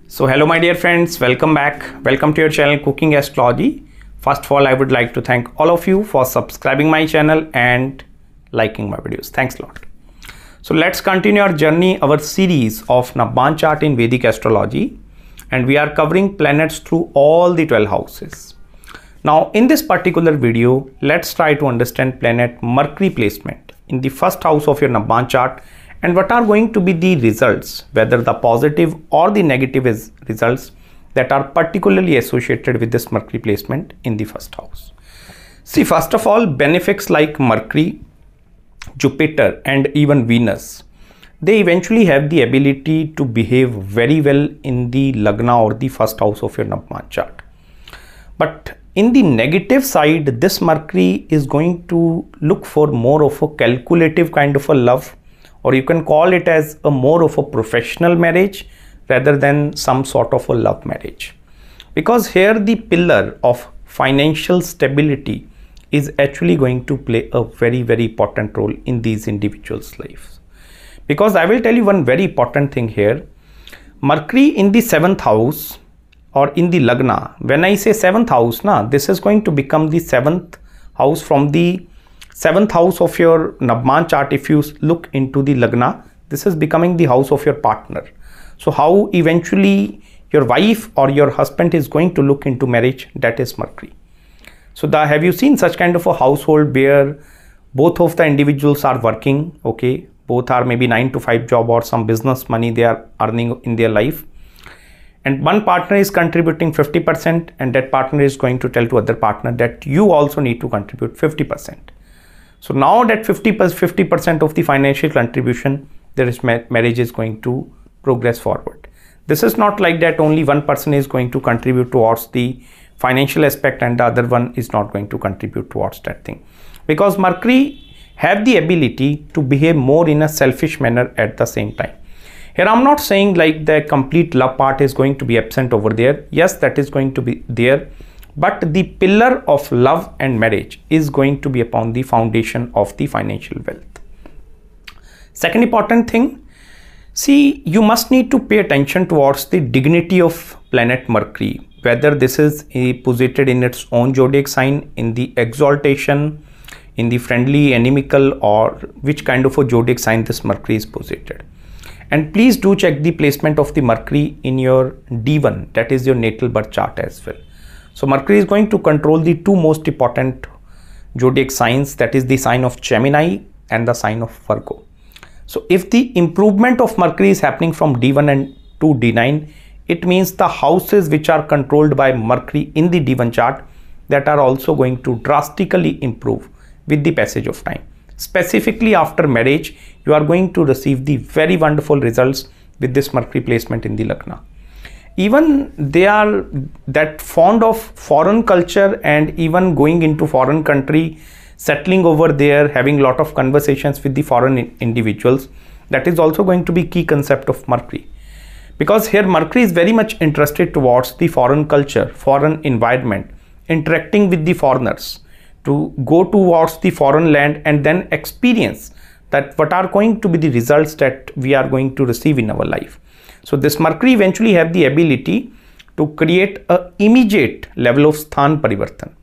So hello my dear friends, welcome back. Welcome to your channel Cooking Astrology. First of all, I would like to thank all of you for subscribing my channel and liking my videos. Thanks a lot. So let's continue our journey, our series of Navamsa Chart in Vedic Astrology, and we are covering planets through all the 12 houses. Now in this particular video, let's try to understand planet Mercury placement in the first house of your Navamsa Chart and what are going to be the results, whether the positive or the negative results that are particularly associated with this Mercury placement in the first house. See, first of all, benefics like Mercury, Jupiter and even Venus, they eventually have the ability to behave very well in the Lagna or the first house of your Navamsa Chart. But in the negative side, this Mercury is going to look for more of a calculative kind of a love, or you can call it as a more of a professional marriage rather than some sort of a love marriage. Because here the pillar of financial stability is actually going to play a very, very important role in these individuals' lives. Because I will tell you one very important thing here. Mercury in the 7th house or in the Lagna, when I say 7th house, this is going to become the 7th house from the 7th house of your Navamsa Chart. If you look into the Lagna, this is becoming the house of your partner. So how eventually your wife or your husband is going to look into marriage, that is Mercury. So have you seen such kind of a household where both of the individuals are working, okay, both are maybe 9 to 5 job or some business money they are earning in their life, and one partner is contributing 50% and that partner is going to tell to other partner that you also need to contribute 50%. So now that 50% of the financial contribution, there is marriage is going to progress forward. This is not like that only one person is going to contribute towards the financial aspect and the other one is not going to contribute towards that thing. Because Mercury have the ability to behave more in a selfish manner at the same time. Here I'm not saying like the complete love part is going to be absent over there. Yes, that is going to be there. But the pillar of love and marriage is going to be upon the foundation of the financial wealth. Second important thing, see, you must need to pay attention towards the dignity of planet Mercury, whether this is posited in its own zodiac sign, in the exaltation, in the friendly, inimical, or which kind of a zodiac sign this Mercury is posited. And please do check the placement of the Mercury in your D-9, that is your natal birth chart as well. So Mercury is going to control the two most important zodiac signs, that is the sign of Gemini and the sign of Virgo. So if the improvement of Mercury is happening from D1 and to D9, it means the houses which are controlled by Mercury in the D1 chart, that are also going to drastically improve with the passage of time. Specifically after marriage, you are going to receive the very wonderful results with this Mercury placement in the Lagna. Even they are that fond of foreign culture and even going into foreign country, settling over there, having lot of conversations with the foreign individuals. That is also going to be key concept of Mercury. Because here Mercury is very much interested towards the foreign culture, foreign environment, interacting with the foreigners, to go towards the foreign land and then experience that what are going to be the results that we are going to receive in our life. So this Mercury eventually have the ability to create a immediate level of sthan parivartan,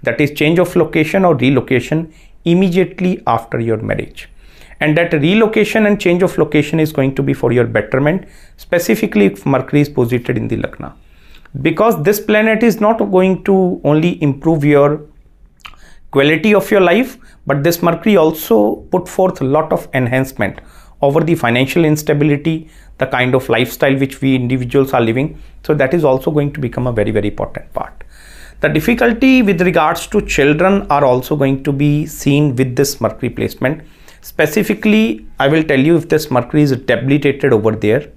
that is change of location or relocation immediately after your marriage. And that relocation and change of location is going to be for your betterment, specifically if Mercury is posited in the Lagna. Because this planet is not going to only improve your quality of your life, but this Mercury also put forth a lot of enhancement over the financial instability, the kind of lifestyle which we individuals are living. So that is also going to become a very, very important part. The difficulty with regards to children are also going to be seen with this Mercury placement. Specifically, I will tell you if this Mercury is debilitated over there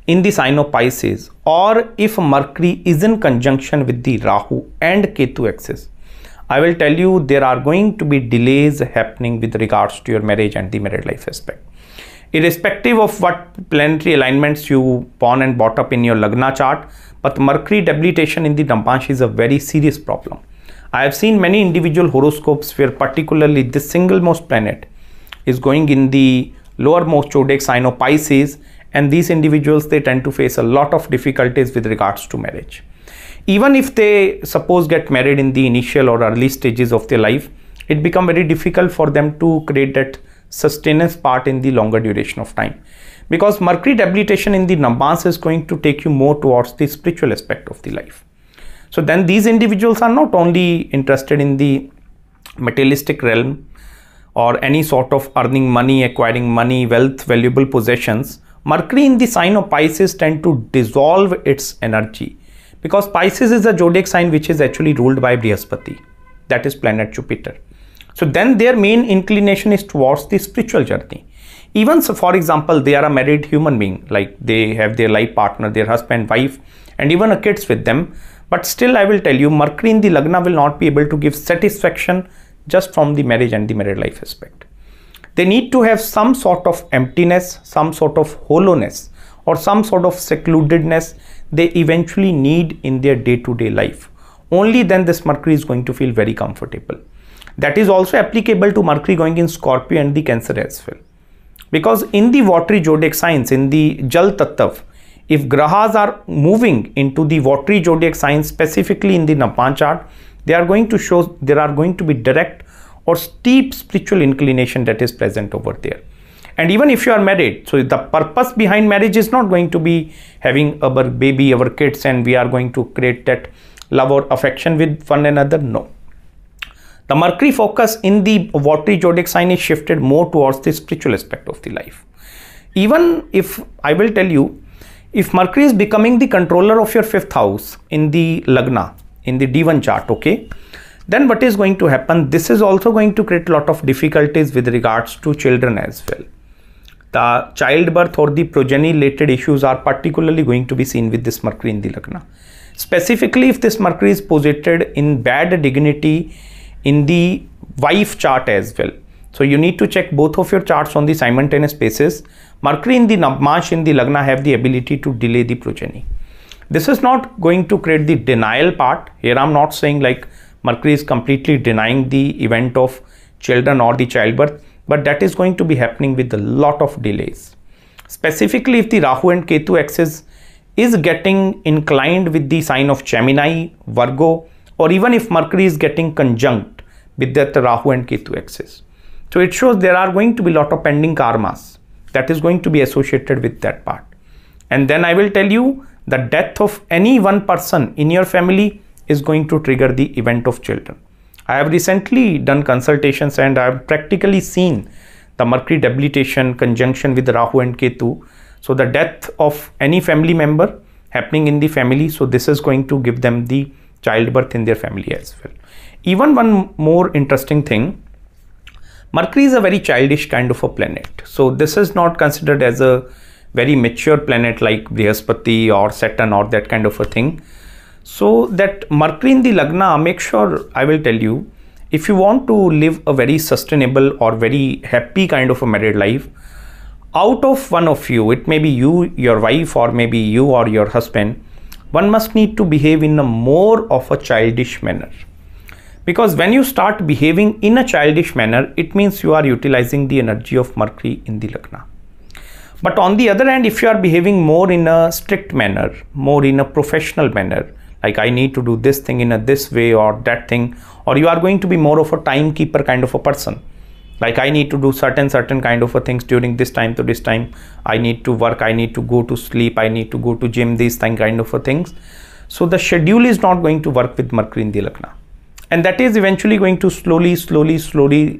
in the sign of Pisces, or if Mercury is in conjunction with the Rahu and Ketu axis, I will tell you there are going to be delays happening with regards to your marriage and the married life aspect. Irrespective of what planetary alignments you born and brought up in your Lagna chart, but Mercury debilitation in the Navamsa is a very serious problem. I have seen many individual horoscopes where particularly this single most planet is going in the lowermost zodiac sign of Pisces, and these individuals, they tend to face a lot of difficulties with regards to marriage. Even if they suppose get married in the initial or early stages of their life, it becomes very difficult for them to create that sustenance part in the longer duration of time, because Mercury debilitation in the Navamsa is going to take you more towards the spiritual aspect of the life. So then these individuals are not only interested in the materialistic realm or any sort of earning money, acquiring money, wealth, valuable possessions. Mercury in the sign of Pisces tend to dissolve its energy, because Pisces is a zodiac sign which is actually ruled by Brihaspati, that is planet Jupiter. So then their main inclination is towards the spiritual journey. Even so, for example, they are a married human being, like they have their life partner, their husband, wife, and even a kids with them. But still, I will tell you, Mercury in the Lagna will not be able to give satisfaction just from the marriage and the married life aspect. They need to have some sort of emptiness, some sort of hollowness, or some sort of secludedness they eventually need in their day-to-day life. Only then this Mercury is going to feel very comfortable. That is also applicable to Mercury going in Scorpio and the Cancer as well. Because in the watery zodiac signs, in the Jal Tattav, if grahas are moving into the watery zodiac signs, specifically in the Navamsa chart, they are going to show there are going to be direct or steep spiritual inclination that is present over there. And even if you are married, so the purpose behind marriage is not going to be having our baby, our kids, and we are going to create that love or affection with one another. No. The Mercury focus in the watery zodiac sign is shifted more towards the spiritual aspect of the life. Even if I will tell you, if Mercury is becoming the controller of your 5th house in the Lagna, in the D-9 chart, okay, then what is going to happen? This is also going to create a lot of difficulties with regards to children as well. The childbirth or the progeny related issues are particularly going to be seen with this Mercury in the Lagna. Specifically, if this Mercury is posited in bad dignity in the wife chart as well. So you need to check both of your charts on the simultaneous basis. Mercury in the Navamsa in the Lagna have the ability to delay the progeny. This is not going to create the denial part. Here I'm not saying like Mercury is completely denying the event of children or the childbirth, but that is going to be happening with a lot of delays. Specifically, if the Rahu and Ketu axis is getting inclined with the sign of Gemini, Virgo, or even if Mercury is getting conjunct with that Rahu and Ketu axis. So it shows there are going to be a lot of pending karmas that is going to be associated with that part. And then I will tell you, the death of any one person in your family is going to trigger the event of children. I have recently done consultations and I have practically seen the Mercury debilitation conjunction with Rahu and Ketu. So the death of any family member happening in the family. So this is going to give them the childbirth in their family as well. Even one more interesting thing, Mercury is a very childish kind of a planet. So this is not considered as a very mature planet like Brihaspati or Saturn or that kind of a thing. So that Mercury in the Lagna, make sure, I will tell you, if you want to live a very sustainable or very happy kind of a married life, out of one of you, it may be you, your wife, or maybe you or your husband, one must need to behave in a more of a childish manner. Because when you start behaving in a childish manner, it means you are utilizing the energy of Mercury in the Lagna. But on the other hand, if you are behaving more in a strict manner, more in a professional manner, like I need to do this thing in a this way or that thing, or you are going to be more of a timekeeper kind of a person, like I need to do certain kind of a things during this time to this time, I need to work, I need to go to sleep, I need to go to gym, these kind of a things. So the schedule is not going to work with Mercury in the Lagna, and that is eventually going to slowly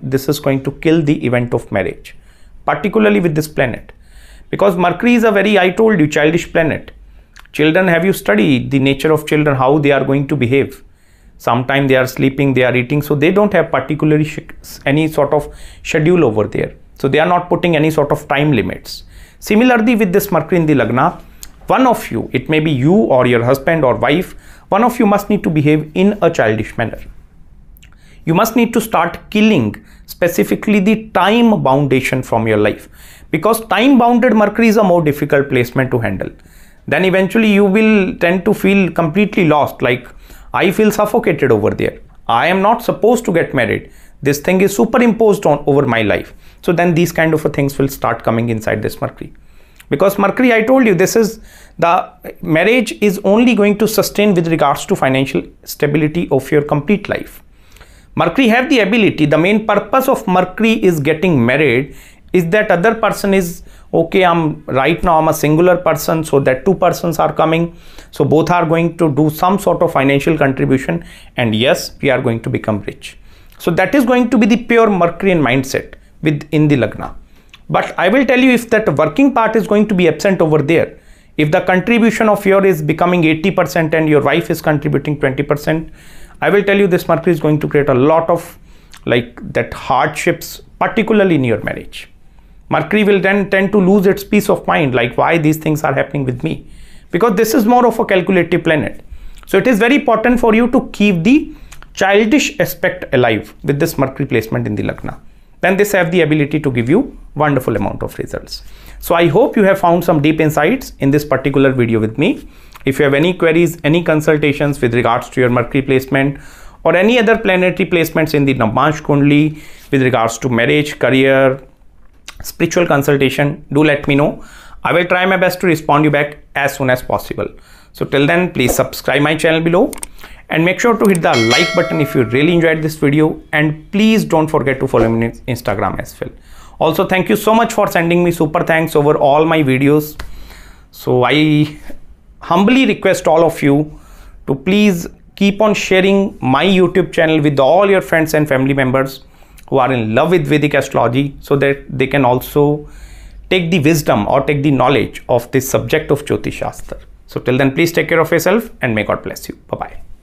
this is going to kill the event of marriage, particularly with this planet, because Mercury is a very, I told you, childish planet. Children, have you studied the nature of children, how they are going to behave? Sometimes they are sleeping, they are eating, so they don't have particularly any sort of schedule over there. So they are not putting any sort of time limits. Similarly, with this Mercury in the Lagna, one of you, it may be you or your husband or wife, one of you must need to behave in a childish manner. You must need to start killing specifically the time boundation from your life, because time bounded Mercury is a more difficult placement to handle. Then eventually you will tend to feel completely lost, like I feel suffocated over there. I am not supposed to get married. This thing is superimposed on over my life. So then these kind of things will start coming inside this Mercury. because Mercury, I told you, this is the marriage is only going to sustain with regards to financial stability of your complete life. Mercury have the ability, the main purpose of Mercury is getting married is that other person is okay, right now I'm a singular person, so that two persons are coming, so both are going to do some sort of financial contribution, and yes, we are going to become rich. So that is going to be the pure Mercurian mindset within the Lagna. But I will tell you, if that working part is going to be absent over there, if the contribution of your is becoming 80% and your wife is contributing 20%, I will tell you this Mercury is going to create a lot of like that hardships, particularly in your marriage. Mercury will then tend to lose its peace of mind, like why these things are happening with me, because this is more of a calculative planet. So it is very important for you to keep the childish aspect alive with this Mercury placement in the Lagna. Then this have the ability to give you wonderful amount of results. So I hope you have found some deep insights in this particular video with me. If you have any queries, any consultations with regards to your Mercury placement or any other planetary placements in the Navamsha Kundli with regards to marriage, career, spiritual consultation, do let me know. I will try my best to respond you back as soon as possible. So till then, please subscribe my channel below and make sure to hit the like button if you really enjoyed this video, and please don't forget to follow me on Instagram as well. Also, thank you so much for sending me super thanks over all my videos. So I humbly request all of you to please keep on sharing my YouTube channel with all your friends and family members who are in love with Vedic astrology, so that they can also take the wisdom or take the knowledge of this subject of Jyotish Shastra. So till then, please take care of yourself and may God bless you. Bye-bye.